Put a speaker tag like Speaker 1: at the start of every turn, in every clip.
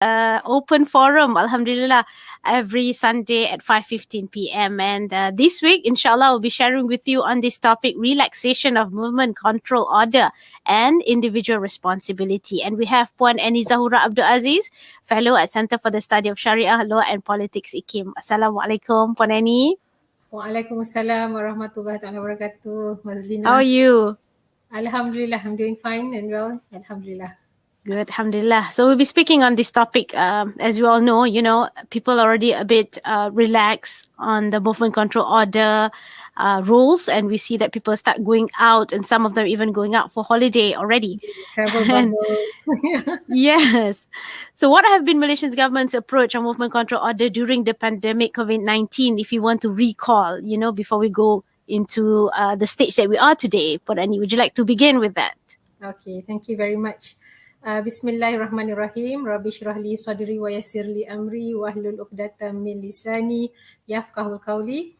Speaker 1: open forum, Alhamdulillah, every Sunday at 5:15 p.m. And this week, inshallah, I'll be sharing with you on this topic, relaxation of movement control order and individual responsibility. And we have Puan Annie Zahura Abdul Aziz, fellow at Center for the Study of Sharia Law and Politics, IKIM. Assalamualaikum, Puan Annie.
Speaker 2: Waalaikumsalam warahmatullahi taala wabarakatuh,
Speaker 1: How are
Speaker 2: Mazlina.
Speaker 1: you?
Speaker 2: Alhamdulillah, I'm doing fine and well. Alhamdulillah.
Speaker 1: Good, alhamdulillah. So we'll be speaking on this topic. As you all know, people are already a bit relaxed on the movement control order rules, and we see that people start going out, and some of them even going out for holiday already.
Speaker 2: Travel
Speaker 1: And
Speaker 2: bubble.
Speaker 1: yes. So what have been Malaysia's government's approach on movement control order during the pandemic COVID-19, if you want to recall, before we go into the stage that we are today? Porani, would you like to begin with that?
Speaker 2: Okay, thank you very much. Bismillahirrahmanirrahim. Rabbi shrah li sadri wa yassir li amri wahlul 'uqdatam min lisani yafqahul qawli.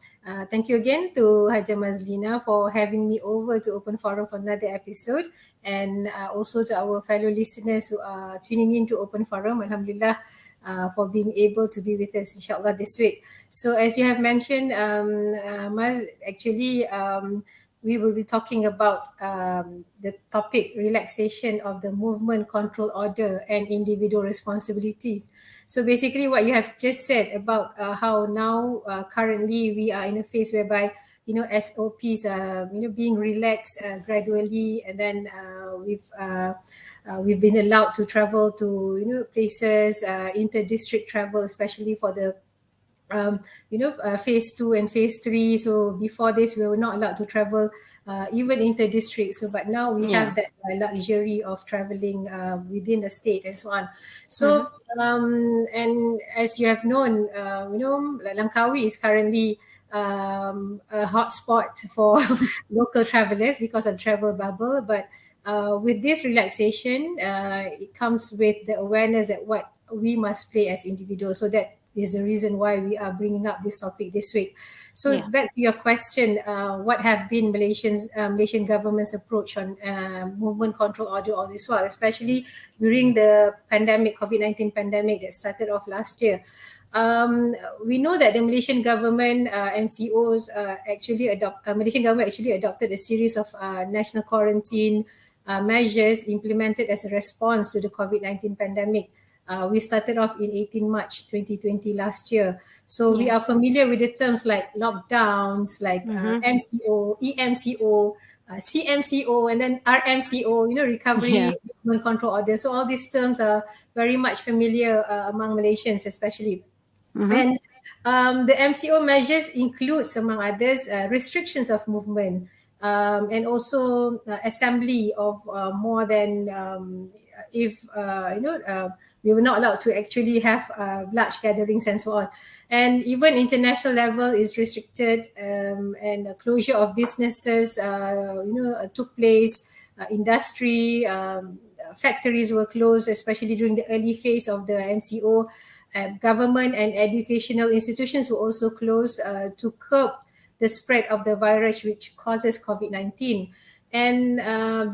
Speaker 2: Thank you again to Haja Mazlina for having me over to Open Forum for another episode, and also to our fellow listeners who are tuning in to Open Forum. Alhamdulillah, for being able to be with us inshallah this week. So as you have mentioned, Maz, actually we will be talking about the topic relaxation of the movement control order and individual responsibilities. So basically what you have just said about how now currently we are in a phase whereby SOPs are being relaxed gradually, and then we've been allowed to travel to places, inter-district travel, especially for the phase 2 and phase 3. So before this, we were not allowed to travel even inter-district. So, but now we have that luxury of traveling within the state and so on. So, and as you have known, Langkawi is currently a hotspot for local travelers because of travel bubble. But with this relaxation, it comes with the awareness that what we must play as individuals. So that is the reason why we are bringing up this topic this week. So back to your question, what have been Malaysian government's approach on movement control order all this while, especially during the pandemic, COVID-19 pandemic that started off last year. We know that the Malaysian government MCOs Malaysian government actually adopted a series of national quarantine measures implemented as a response to the COVID-19 pandemic. We started off in 18 March 2020 last year. So we are familiar with the terms like lockdowns, like MCO, EMCO, CMCO, and then RMCO, recovery movement control order. So all these terms are very much familiar among Malaysians especially. And the MCO measures includes, among others, restrictions of movement and also assembly of more than we were not allowed to actually have large gatherings and so on. And even international level is restricted, and closure of businesses, took place. Industry, factories were closed, especially during the early phase of the MCO. Government and educational institutions were also closed to curb the spread of the virus which causes COVID-19. And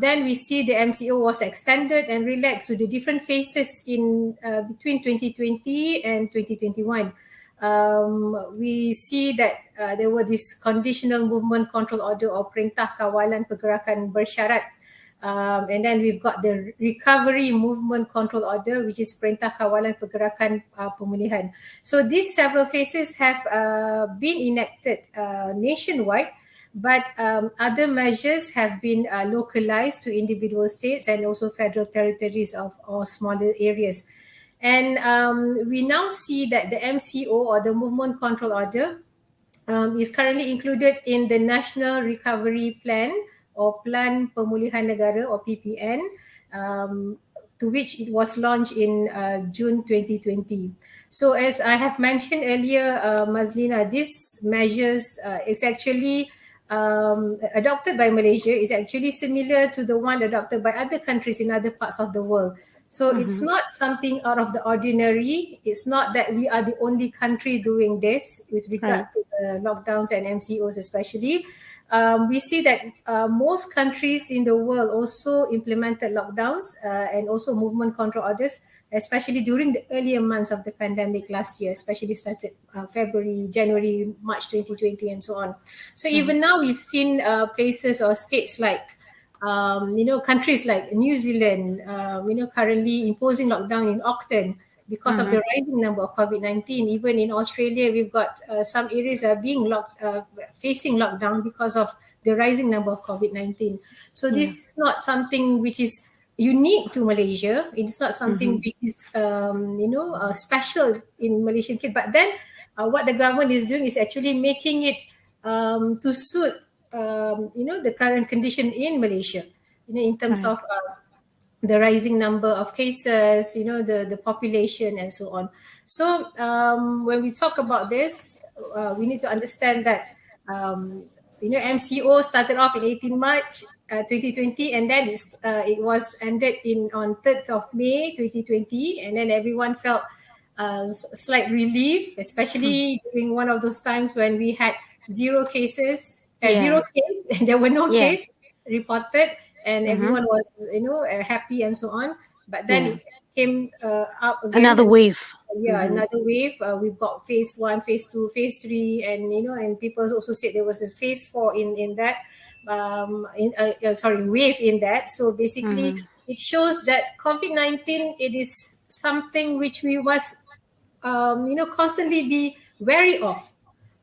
Speaker 2: then we see the MCO was extended and relaxed to the different phases in between 2020 and 2021. We see that there were this conditional movement control order or Perintah Kawalan Pergerakan Bersyarat. And then we've got the recovery movement control order, which is Perintah Kawalan Pergerakan Pemulihan. So these several phases have been enacted nationwide, but other measures have been localized to individual states and also federal territories or smaller areas. And we now see that the MCO or the movement control order is currently included in the National Recovery Plan or Plan Pemulihan Negara or PPN, to which it was launched in June 2020. So as I have mentioned earlier, Mazlina, these measures is actually adopted by Malaysia is actually similar to the one adopted by other countries in other parts of the world. So it's not something out of the ordinary. It's not that we are the only country doing this with regard to the lockdowns and MCOs especially. We see that most countries in the world also implemented lockdowns and also movement control orders, especially during the earlier months of the pandemic last year, especially started February, January, March 2020, and so on. So even now, we've seen places or states like countries like New Zealand, currently imposing lockdown in Auckland because of
Speaker 1: Mm-hmm.
Speaker 2: the rising number of COVID-19. Even in Australia, we've got some areas are facing lockdown because of the rising number of COVID-19. So this
Speaker 1: Yeah.
Speaker 2: is not something which is unique to Malaysia. It's not something
Speaker 1: Mm-hmm.
Speaker 2: which is, special in Malaysian case. But then what the government is doing is actually making it to suit the current condition in Malaysia, in terms
Speaker 1: Right.
Speaker 2: of the rising number of cases, the population and so on. So when we talk about this, we need to understand that MCO started off in 18 March 2020, and then it was ended in on 3rd of May 2020, and then everyone felt slight relief, especially during one of those times when we had zero
Speaker 1: Yeah.
Speaker 2: case, and there were no
Speaker 1: Yeah.
Speaker 2: case reported, and
Speaker 1: Mm-hmm.
Speaker 2: everyone was happy and so on. But then
Speaker 1: Yeah.
Speaker 2: it came up again,
Speaker 1: Another
Speaker 2: and
Speaker 1: wave.
Speaker 2: yeah,
Speaker 1: Mm-hmm.
Speaker 2: another wave. We've got phase 1, phase 2, phase 3, and and people also said there was a phase 4 in that wave in that. So basically
Speaker 1: Mm-hmm.
Speaker 2: it shows that COVID-19, it is something which we must constantly be wary of.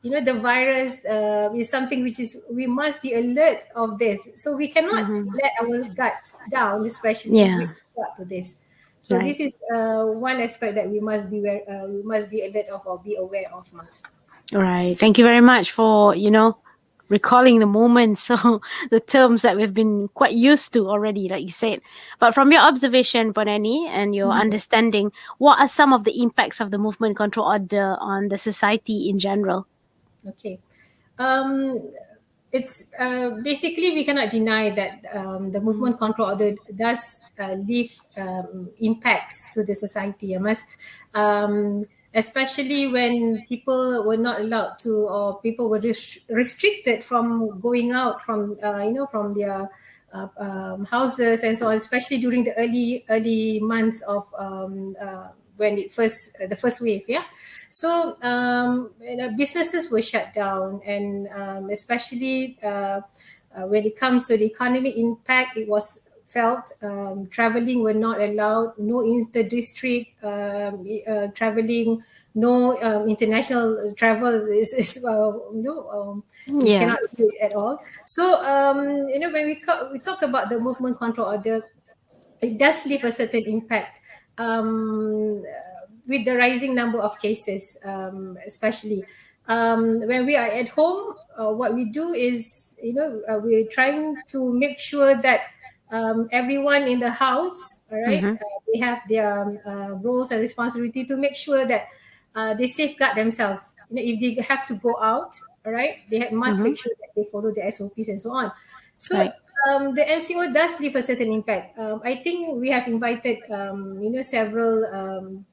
Speaker 2: The virus is something which is, we must be alert of this. So we cannot
Speaker 1: Mm-hmm.
Speaker 2: let our guards down, especially with
Speaker 1: Yeah.
Speaker 2: regard to this. So
Speaker 1: Right.
Speaker 2: this is one aspect that we must be alert of or be aware of, Mas.
Speaker 1: Right. Thank you very much for, recalling the moments, so the terms that we've been quite used to already, like you said. But from your observation, Bonani, and your
Speaker 2: Mhm.
Speaker 1: understanding, what are some of the impacts of the movement control order on the society in general?
Speaker 2: Okay. Um, it's basically, we cannot deny that the movement control order does leave impacts to the society. I must, especially when people were not allowed to, or people were restricted from going out from from their houses and so on, especially during the early months of when the first wave, yeah. So businesses were shut down, and especially when it comes to the economic impact, it was felt. Traveling were not allowed, no inter-district traveling, no international travel is we
Speaker 1: Yeah.
Speaker 2: cannot do it at all. So when we talk about the movement control order, it does leave a certain impact, with the rising number of cases, especially when we are at home. What we do is, we're trying to make sure that everyone in the house, all right,
Speaker 1: Mm-hmm.
Speaker 2: they have their roles and responsibility to make sure that they safeguard themselves. If they have to go out, all right, they must
Speaker 1: Mm-hmm.
Speaker 2: make sure that they follow the SOPs and so on. So
Speaker 1: Right.
Speaker 2: the MCO does leave a certain impact. I think we have invited, several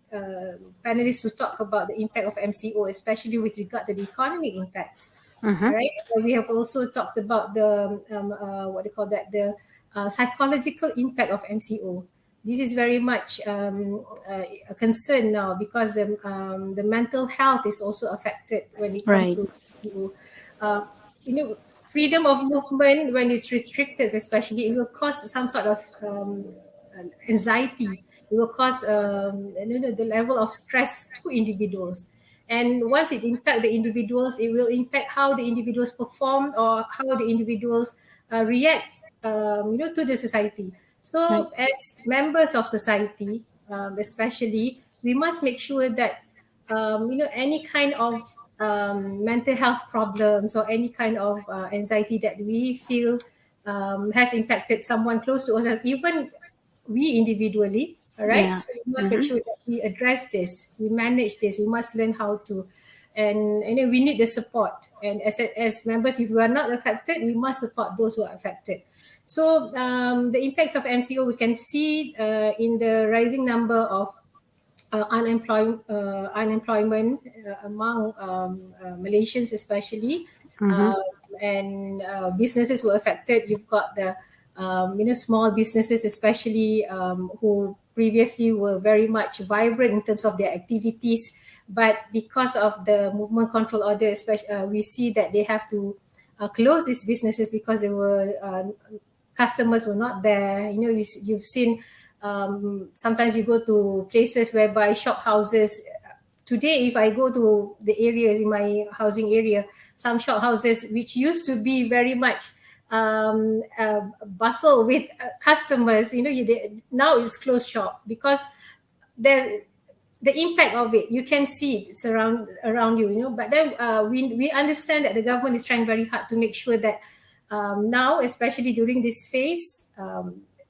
Speaker 2: panelists to talk about the impact of MCO, especially with regard to the economic impact.
Speaker 1: Mm-hmm.
Speaker 2: All right. We have also talked about the what do you call that, the psychological impact of MCO. This is very much a concern now, because the mental health is also affected when it comes
Speaker 1: Right.
Speaker 2: to MCO. Uh, Freedom of movement, when it's restricted, especially, it will cause some sort of anxiety. It will cause the level of stress to individuals. And once it impacts the individuals, it will impact how the individuals perform, or how the individuals react, to the society.
Speaker 1: Right.
Speaker 2: So, as members of society, especially, we must make sure that any kind of mental health problems, or any kind of anxiety that we feel has impacted someone close to us, even we individually, all right.
Speaker 1: Yeah.
Speaker 2: So we must make
Speaker 1: Mm-hmm.
Speaker 2: sure that we address this, we manage this, we must learn how to, and then we need the support. And as members, if we are not affected, we must support those who are affected. So the impacts of MCO, we can see in the rising number of unemployment among Malaysians, especially,
Speaker 1: Mm-hmm.
Speaker 2: and businesses were affected. You've got the small businesses, especially who previously were very much vibrant in terms of their activities, but because of the movement control order, especially we see that they have to close these businesses because they were customers were not there. You've seen sometimes you go to places whereby shop houses. Today, if I go to the areas in my housing area, some shop houses which used to be very much bustle with customers, now it's closed shop because there the impact of it you can see it surround around you, but then we understand that the government is trying very hard to make sure that now, especially during this phase,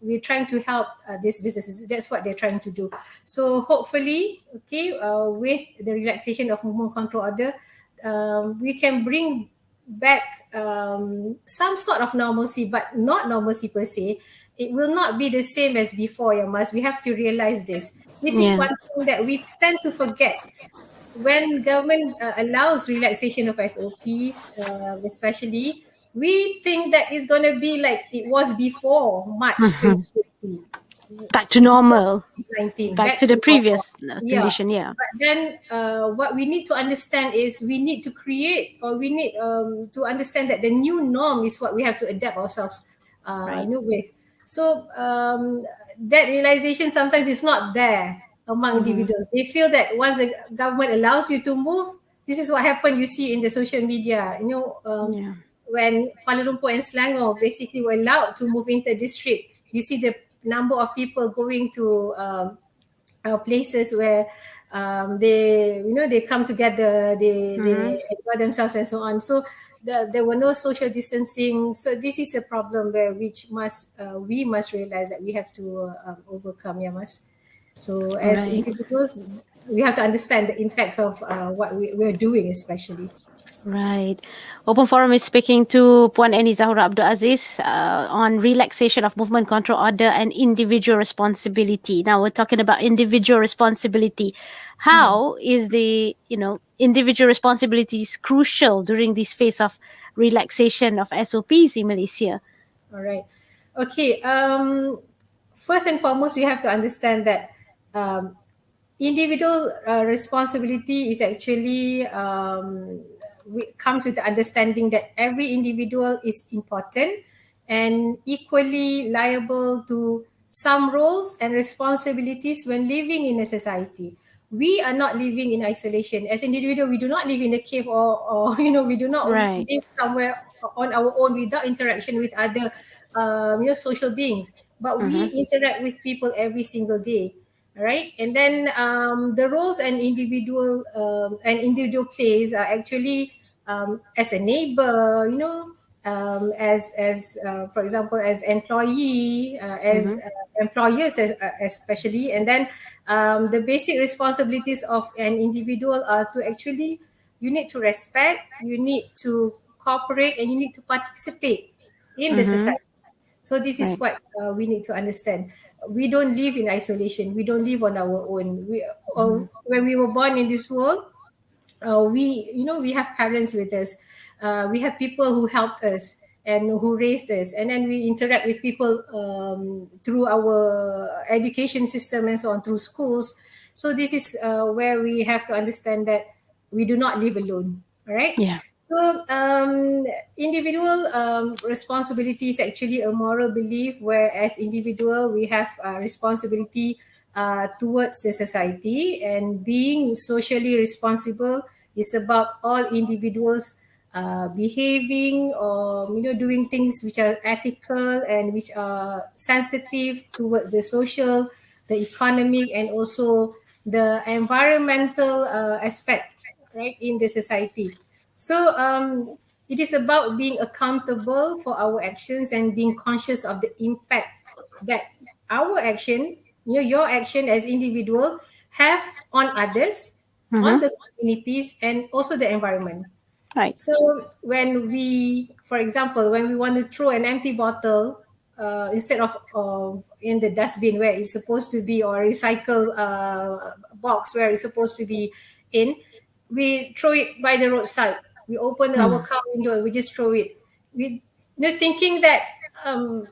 Speaker 2: we're trying to help these businesses. That's what they're trying to do. So hopefully, okay, with the relaxation of movement control order, we can bring back some sort of normalcy, but not normalcy per se. It will not be the same as before, Yamas. We have to realize this. This is
Speaker 1: Yeah.
Speaker 2: one thing that we tend to forget when government allows relaxation of SOPs, especially. We think that it's going to be like it was before March
Speaker 1: Mhm.
Speaker 2: 2020,
Speaker 1: Back to
Speaker 2: before
Speaker 1: normal.
Speaker 2: COVID-19,
Speaker 1: Back
Speaker 2: back
Speaker 1: to
Speaker 2: to
Speaker 1: the
Speaker 2: normal.
Speaker 1: previous
Speaker 2: Yeah.
Speaker 1: condition. Yeah.
Speaker 2: But then what we need to understand is we need to create, or we need to understand that the new norm is what we have to adapt ourselves
Speaker 1: Right.
Speaker 2: with. So that realization sometimes is not there among
Speaker 1: Hmm.
Speaker 2: individuals. They feel that once the government allows you to move, this is what happened. You see in the social media,
Speaker 1: Yeah.
Speaker 2: when Kuala Lumpur and Selangor basically were allowed to move into district, you see the number of people going to places where they come together, they
Speaker 1: Hmm.
Speaker 2: enjoy themselves and so on. So there were no social distancing. So this is a problem where which must we must realize that we have to overcome. Yeah, must. So as
Speaker 1: Right.
Speaker 2: individuals, we have to understand the impacts of what we're doing, especially.
Speaker 1: Right. Open Forum is speaking to Puan Eni Zahura Abdul Aziz on relaxation of movement control order and individual responsibility. Now we're talking about individual responsibility.
Speaker 2: Hmm.
Speaker 1: How is the individual responsibilities crucial during this phase of relaxation of SOPs in Malaysia?
Speaker 2: All right. Okay. First and foremost, we have to understand that um, individual responsibility is actually comes with the understanding that every individual is important and equally liable to some roles and responsibilities when living in a society. We are not living in isolation. As individual, we do not live in a cave, or we do not
Speaker 1: Right.
Speaker 2: live somewhere on our own without interaction with other social beings, but
Speaker 1: Mm-hmm.
Speaker 2: we interact with people every single day. All right, and then the roles and individual plays are actually as a neighbor, as for example, as employee, as
Speaker 1: Mm-hmm.
Speaker 2: employers, especially, and then the basic responsibilities of an individual are to actually, you need to respect, you need to cooperate, and you need to participate in the
Speaker 1: Mm-hmm.
Speaker 2: society. So this is
Speaker 1: Right.
Speaker 2: what we need to understand. We don't live in isolation. We don't live on our own.
Speaker 1: Mm-hmm.
Speaker 2: When we were born in this world, we have parents with us. We have people who helped us and who raised us, and then we interact with people through our education system and so on, through schools. So this is where we have to understand that we do not live alone. All right.
Speaker 1: Yeah.
Speaker 2: So, individual responsibility is actually a moral belief where, as individual, we have responsibility towards the society, and being socially responsible is about all individuals behaving, or doing things which are ethical and which are sensitive towards the social, the economic, and also the environmental aspect, right, in the society. So it is about being accountable for our actions and being conscious of the impact that our action, your action as individual, have on others, on
Speaker 1: Mm-hmm.
Speaker 2: the communities, and also the environment.
Speaker 1: Right.
Speaker 2: So when we, for example, when we want to throw an empty bottle instead of in the dustbin where it's supposed to be, or recycle box where it's supposed to be in, we throw it by the roadside. We open our
Speaker 1: Mm.
Speaker 2: car window and we just throw it. We thinking that um,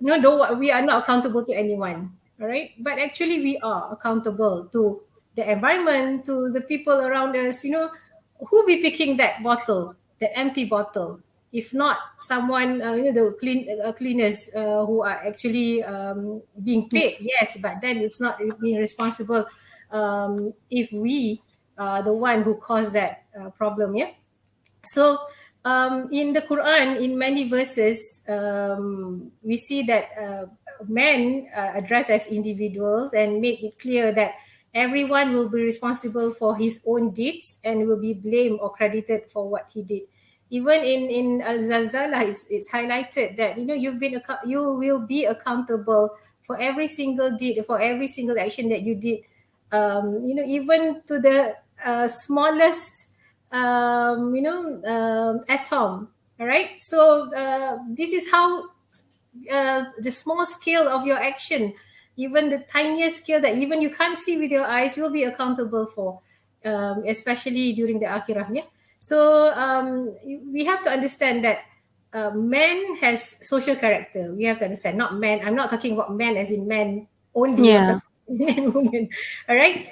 Speaker 2: no, don't, we are not accountable to anyone. All right. But actually, we are accountable to the environment, to the people around us. Who be picking that bottle, that empty bottle? If not someone, the cleaners who are actually being
Speaker 1: Yeah.
Speaker 2: paid, yes, but then it's not being responsible if we are the one who caused that problem, yeah. So in the Quran, in many verses, we see that men addressed as individuals and make it clear that everyone will be responsible for his own deeds and will be blamed or credited for what he did. Even in Al-Zalzala, it's highlighted that you will be accountable for every single deed, for every single action that you did. Even to the smallest atom. All right. So this is how the small scale of your action, even the tiniest scale that even you can't see with your eyes, will be accountable for, especially during the akhirah. Yeah. So we have to understand that man has social character. We have to understand, not man. I'm not talking about men as in men only. I'm
Speaker 1: Yeah.
Speaker 2: talking men and women. All right.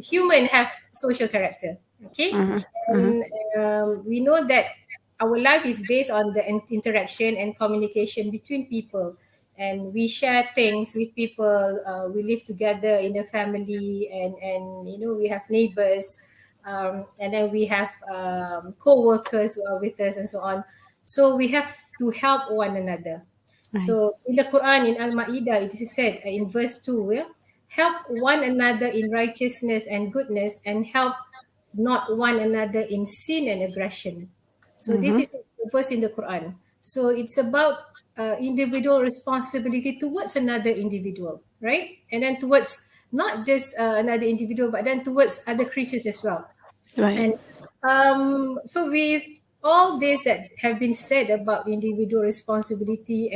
Speaker 2: Human have social character. Okay.
Speaker 1: Mm-hmm. Mm-hmm.
Speaker 2: And we know that our life is based on the interaction and communication between people, and we share things with people. We live together in a family, and we have neighbors, and then we have co-workers who are with us and so on. So we have to help one another.
Speaker 1: Right.
Speaker 2: So in the Quran, in Al-Ma'idah, it is said in verse 2, yeah, help one another in righteousness and goodness, and help not one another in sin and aggression. So this
Speaker 1: Mm-hmm.
Speaker 2: is the verse in the Quran. So it's about individual responsibility towards another individual, right? And then towards not just another individual, but then towards other creatures as well.
Speaker 1: Right.
Speaker 2: And so with all this that have been said about individual responsibility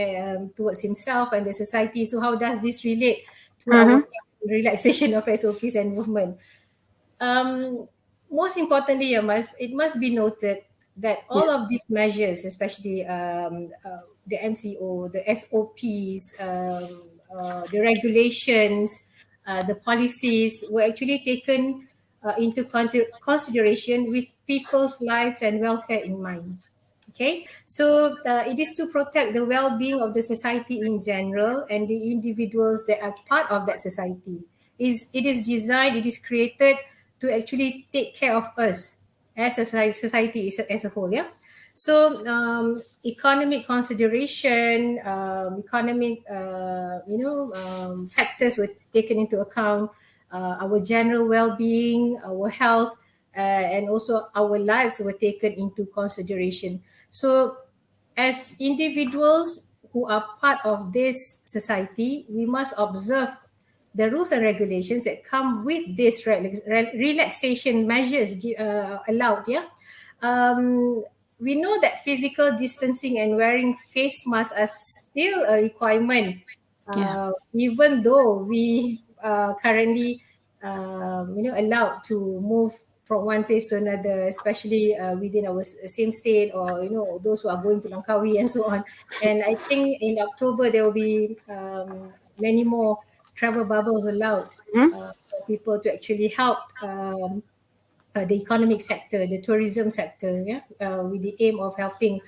Speaker 2: towards himself and the society, so how does this relate to our
Speaker 1: Mm-hmm.
Speaker 2: relaxation of SOPs and movement? Um, Most importantly, it must be noted that
Speaker 1: Yeah.
Speaker 2: all of these measures, especially the MCO, the SOPs, the regulations, the policies, were actually taken into consideration with people's lives and welfare in mind. Okay, so it is to protect the well-being of the society in general and the individuals that are part of that society. It is designed, it is created to actually take care of us as a society as a whole. Yeah. So economic consideration, economic factors were taken into account. Our general well-being, our health, and also our lives were taken into consideration. So, as individuals who are part of this society, we must observe the rules and regulations that come with this relaxation measures allowed. Yeah, um, we know that physical distancing and wearing face masks are still a requirement,
Speaker 1: Yeah.
Speaker 2: even though we currently allowed to move from one place to another, especially within our same state, or those who are going to Langkawi and so on. And I think in October there will be many more travel bubbles allowed
Speaker 1: Mm-hmm.
Speaker 2: for people to actually help the economic sector, the tourism sector, yeah, with the aim of helping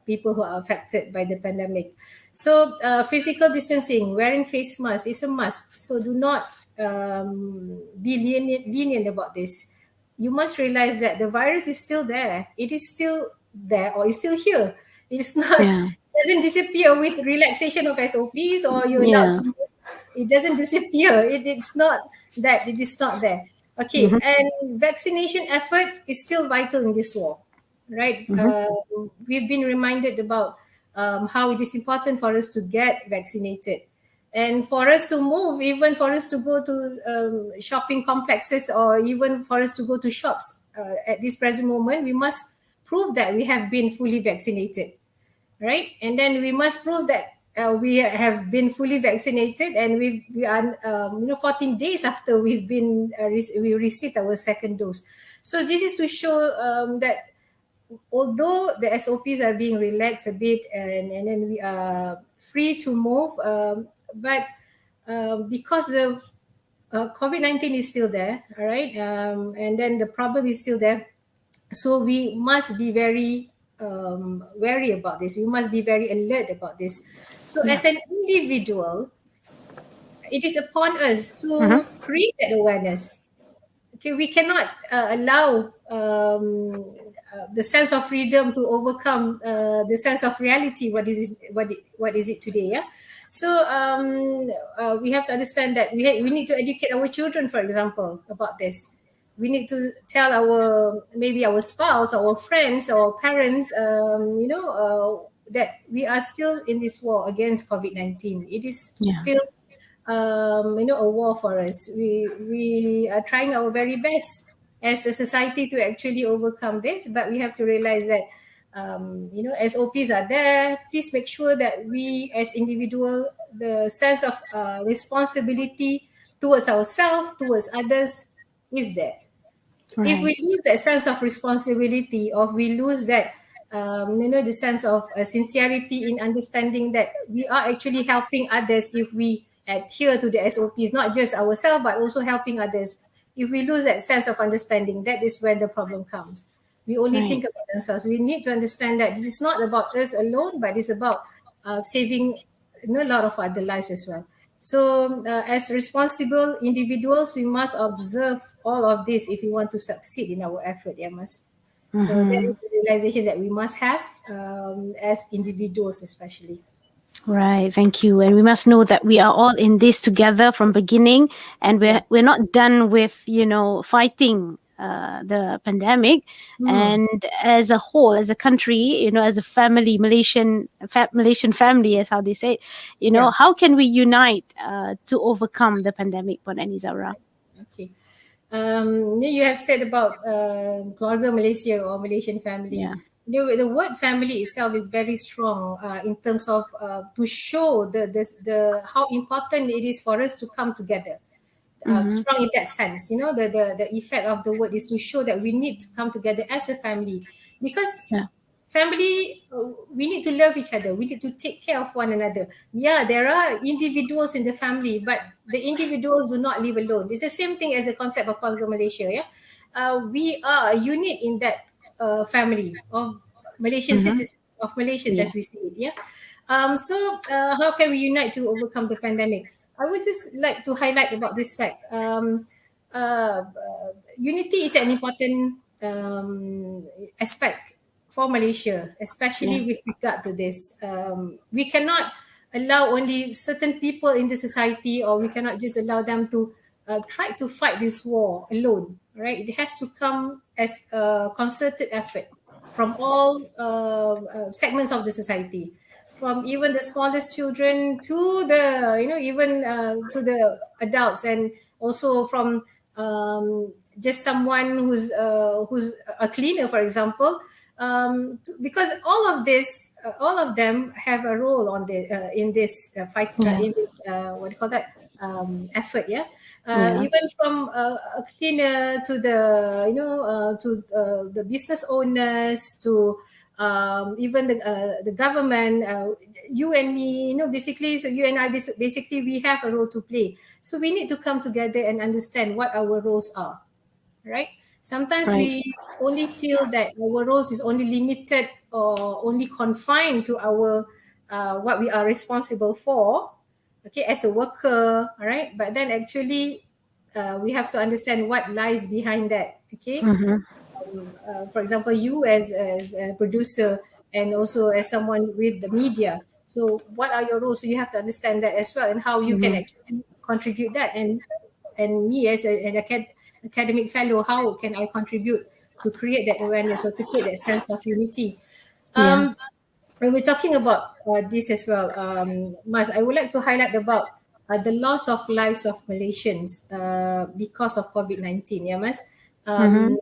Speaker 2: people who are affected by the pandemic. So, physical distancing, wearing face masks is a must. So, do not be lenient about this. You must realize that the virus is still there. It is still there, or it's still here. It's not.
Speaker 1: Yeah.
Speaker 2: It doesn't disappear with relaxation of SOPs, or you're allowed
Speaker 1: Yeah.
Speaker 2: to. It doesn't disappear. It's not that. It is not there. Okay,
Speaker 1: Mm-hmm.
Speaker 2: and vaccination effort is still vital in this war, right?
Speaker 1: Mm-hmm.
Speaker 2: We've been reminded about how it is important for us to get vaccinated, and for us to move, even for us to go to shopping complexes, or even for us to go to shops at this present moment, we must prove that we have been fully vaccinated, right? And then we must prove that we have been fully vaccinated, and we are 14 days after we received our second dose. So this is to show that although the SOPs are being relaxed a bit, and then we are free to move, but because the COVID-19 is still there, all right, and then the problem is still there, so we must be very wary about this. We must be very alert about this. So
Speaker 1: Yeah.
Speaker 2: as an individual, it is upon us
Speaker 1: Mm-hmm.
Speaker 2: to create that awareness. Okay, we cannot allow the sense of freedom to overcome the sense of reality. What is it today? Yeah. So we have to understand that we need to educate our children, for example, about this. We need to tell our, maybe our spouse, our friends, our parents, that we are still in this war against COVID-19. It is
Speaker 1: Yeah.
Speaker 2: still a war for us. We are trying our very best as a society to actually overcome this, but we have to realize that SOPs are there. Please make sure that we as individual, the sense of responsibility towards ourselves, towards others, is there. If we
Speaker 1: Right.
Speaker 2: lose that sense of responsibility, or we lose that the sense of sincerity in understanding that we are actually helping others, if we adhere to the SOPs, not just ourselves but also helping others, if we lose that sense of understanding, that is when the problem comes. We only
Speaker 1: Right.
Speaker 2: think about themselves. We need to understand that this is not about us alone, but it's about saving a lot of other lives as well. So, as responsible individuals, we must observe all of this if we want to succeed in our effort. Yeah, must. So that
Speaker 1: Mm-hmm.
Speaker 2: is the realization that we must have as individuals, especially.
Speaker 1: Right, thank you. And we must know that we are all in this together from beginning, and
Speaker 2: Yeah.
Speaker 1: we're not done with fighting the pandemic.
Speaker 2: Hmm.
Speaker 1: And as a whole, as a country, as a family, Malaysian family, as how they say it,
Speaker 2: Yeah.
Speaker 1: how can we unite to overcome the pandemic, Puan Anizara?
Speaker 2: Okay. You have said about keluarga Malaysia or Malaysian family.
Speaker 1: Yeah.
Speaker 2: The word family itself is very strong in terms of to show the how important it is for us to come together.
Speaker 1: Mm-hmm.
Speaker 2: Strong in that sense, the effect of the word is to show that we need to come together as a family, because
Speaker 1: Yeah.
Speaker 2: family, we need to love each other, we need to take care of one another. Yeah, there are individuals in the family, but the individuals do not live alone. It's the same thing as the concept of keluarga Malaysia. Yeah, we are a unit in that family of Malaysian
Speaker 1: Mm-hmm.
Speaker 2: citizens, of Malaysians,
Speaker 1: Yeah.
Speaker 2: as we see it. Yeah. So how can we unite to overcome the pandemic? I would just like to highlight about this fact. Unity is an important aspect for Malaysia,
Speaker 1: Yeah.
Speaker 2: especially with regard to this. We cannot allow only certain people in the society, or we cannot just allow them to try to fight this war alone, right? It has to come as a concerted effort from all segments of the society, from even the smallest children to the even to the adults, and also from just someone who's a cleaner, for example. Because all of them have a role on the in this fight,
Speaker 1: Yeah.
Speaker 2: in this what do you call that, effort. Yeah.
Speaker 1: Yeah.
Speaker 2: Even from a cleaner to the business owners, to even the government, you and me, basically. So you and I, basically, we have a role to play. So we need to come together and understand what our roles are, right? Sometimes
Speaker 1: Right.
Speaker 2: we only feel that our roles is only limited or only confined to our what we are responsible for, okay, as a worker, all right. But then actually, we have to understand what lies behind that, okay.
Speaker 1: Mm-hmm.
Speaker 2: For example, you as a producer, and also as someone with the media. So what are your roles? So you have to understand that as well, and how you can
Speaker 1: Mm-hmm.
Speaker 2: actually contribute that. And me as an academic fellow, how can I contribute to create that awareness, or to create that sense of unity?
Speaker 1: Yeah.
Speaker 2: When we're talking about this as well, Mas, I would like to highlight about the loss of lives of Malaysians because of COVID-19. Yeah, Mas.
Speaker 1: Mm-hmm.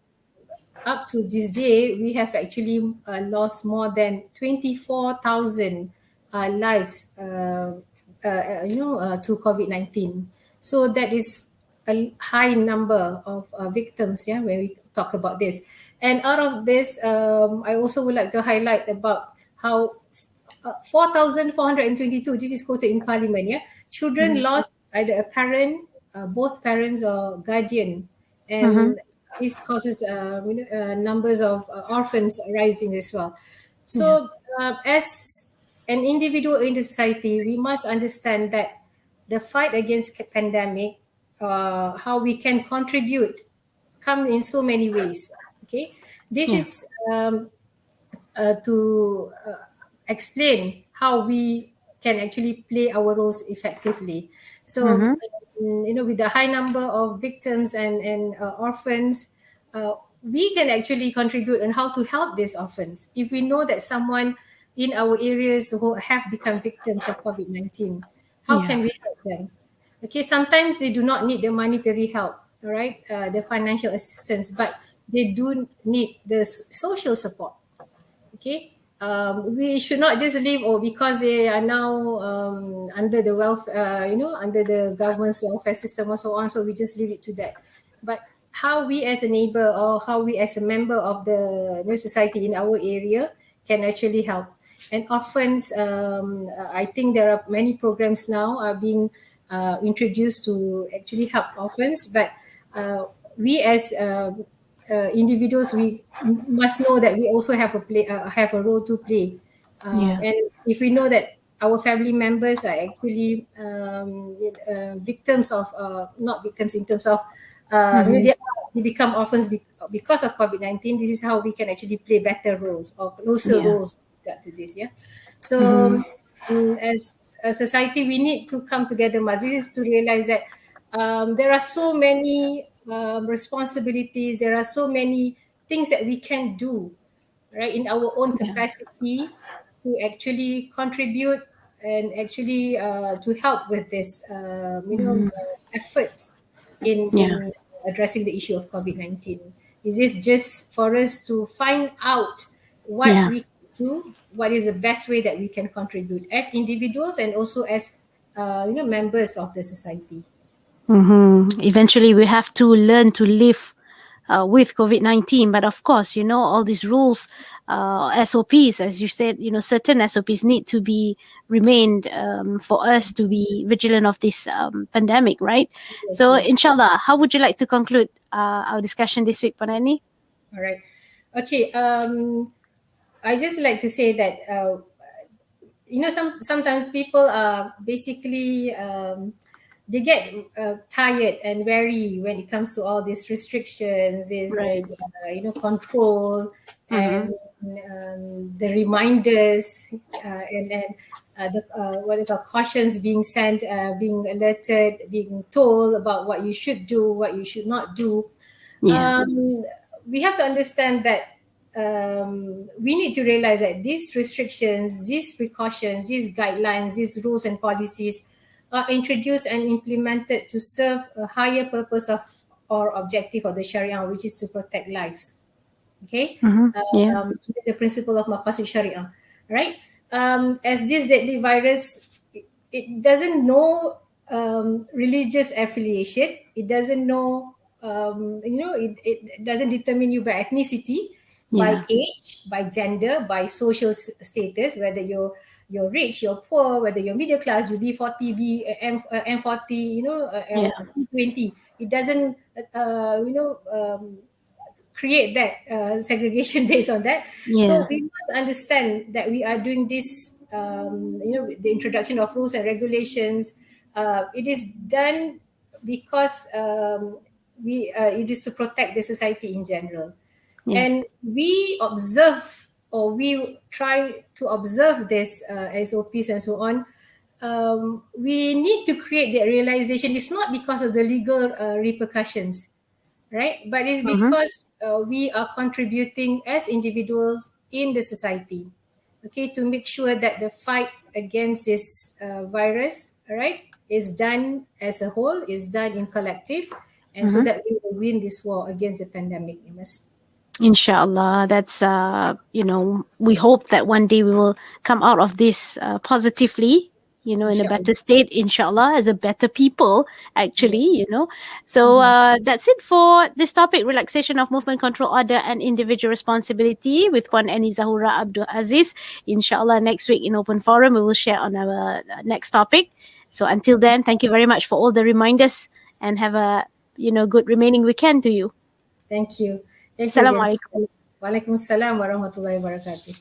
Speaker 2: Up to this day, we have actually lost more than 24,000 lives, to COVID-19. So that is a high number of victims, yeah, when we talk about this. And out of this, I also would like to highlight about how 4,422, this is quoted in Parliament, yeah, children
Speaker 1: Mhm.
Speaker 2: lost either a parent, both parents or guardian,
Speaker 1: Mhm.
Speaker 2: and this causes numbers of orphans rising as well.
Speaker 1: Yeah.
Speaker 2: So, as an individual in the society, we must understand that the fight against pandemic, how we can contribute, come in so many ways. Okay, this
Speaker 1: Yeah.
Speaker 2: is to explain how we can actually play our roles effectively. So,
Speaker 1: Mhm.
Speaker 2: with the high number of victims and orphans, we can actually contribute on how to help these orphans. If we know that someone in our areas who have become victims of COVID-19, how
Speaker 1: Yeah.
Speaker 2: can we help them? Okay, sometimes they do not need the monetary help, all right, the financial assistance, but they do need the social support. Okay, we should not just leave, oh, because they are now under the welfare, under the government's welfare system or so on, so we just leave it to that. But how we as a neighbor, or how we as a member of the society in our area can actually help. And often, I think there are many programs now are being introduced to actually help orphans, but we as individuals, we must know that we also have a role to play,
Speaker 1: Yeah.
Speaker 2: and if we know that our family members are actually victims of, not victims in terms of,
Speaker 1: Mhm.
Speaker 2: they become orphans because of COVID-19. This is how we can actually play better roles or closer
Speaker 1: Yeah.
Speaker 2: roles with regard to this. Yeah, so,
Speaker 1: Mhm.
Speaker 2: as a society, we need to come together. Mas, this is to realize that there are so many responsibilities. There are so many things that we can do, right, in our own
Speaker 1: Yeah.
Speaker 2: capacity to actually contribute and actually to help with this,
Speaker 1: Mhm.
Speaker 2: efforts in
Speaker 1: Yeah.
Speaker 2: addressing the issue of COVID-19. Is this just for us to find out what
Speaker 1: Yeah.
Speaker 2: we can do, what is the best way that we can contribute as individuals and also as members of the society.
Speaker 1: Eventually, we have to learn to live with COVID 19. But of course, all these rules, SOPs, as you said, certain SOPs need to be remained for us to be vigilant of this pandemic, right?
Speaker 2: Yes,
Speaker 1: So,
Speaker 2: yes.
Speaker 1: inshallah, how would you like to conclude our discussion this week, Panani?
Speaker 2: All right. Okay. I just like to say that sometimes people are basically, they get tired and weary when it comes to all these restrictions,
Speaker 1: Right.
Speaker 2: is control,
Speaker 1: Mm-hmm.
Speaker 2: and the reminders, and the what they call cautions being sent, being alerted, being told about what you should do, what you should not do.
Speaker 1: Yeah.
Speaker 2: We have to understand that we need to realize that these restrictions, these precautions, these guidelines, these rules and policies are introduced and implemented to serve a higher purpose of or objective of the Sharia, which is to protect lives. Okay,
Speaker 1: Mm-hmm. Yeah.
Speaker 2: the principle of maqasid sharia, right? As this deadly virus, it doesn't know religious affiliation. It doesn't know, it doesn't determine you by ethnicity, by
Speaker 1: Yeah.
Speaker 2: age, by gender, by social status, whether you're rich, you're poor, whether you're middle class, you B40, M40,
Speaker 1: Yeah.
Speaker 2: T20. It doesn't, create that segregation based on that. So
Speaker 1: Yeah.
Speaker 2: we must understand that we are doing this, the introduction of rules and regulations. It is done because it is to protect the society in general.
Speaker 1: Yes.
Speaker 2: And we observe, or we try to observe this SOPs and so on. We need to create that realization. It's not because of the legal repercussions, right? But it's
Speaker 1: Mm-hmm.
Speaker 2: because we are contributing as individuals in the society, okay, to make sure that the fight against this virus, all right, is done as a whole, is done in collective, and so
Speaker 1: Mm-hmm.
Speaker 2: that we will win this war against the pandemic. Yes.
Speaker 1: Inshallah, that's we hope that one day we will come out of this positively. in a
Speaker 2: Inshallah.
Speaker 1: better state, inshallah, as a better people,
Speaker 2: Yeah.
Speaker 1: actually. So
Speaker 2: Mm-hmm.
Speaker 1: that's it for this topic: relaxation of movement control order and individual responsibility with Puan Annie Zahura Abdul Aziz. Inshallah, next week in open forum we will share on our next topic. So until then, thank you very much for all the reminders, and have a good remaining weekend to you.
Speaker 2: Thank you. Thank you again.
Speaker 1: Assalamualaikum.
Speaker 2: Waalaikumsalam warahmatullahi wabarakatuh.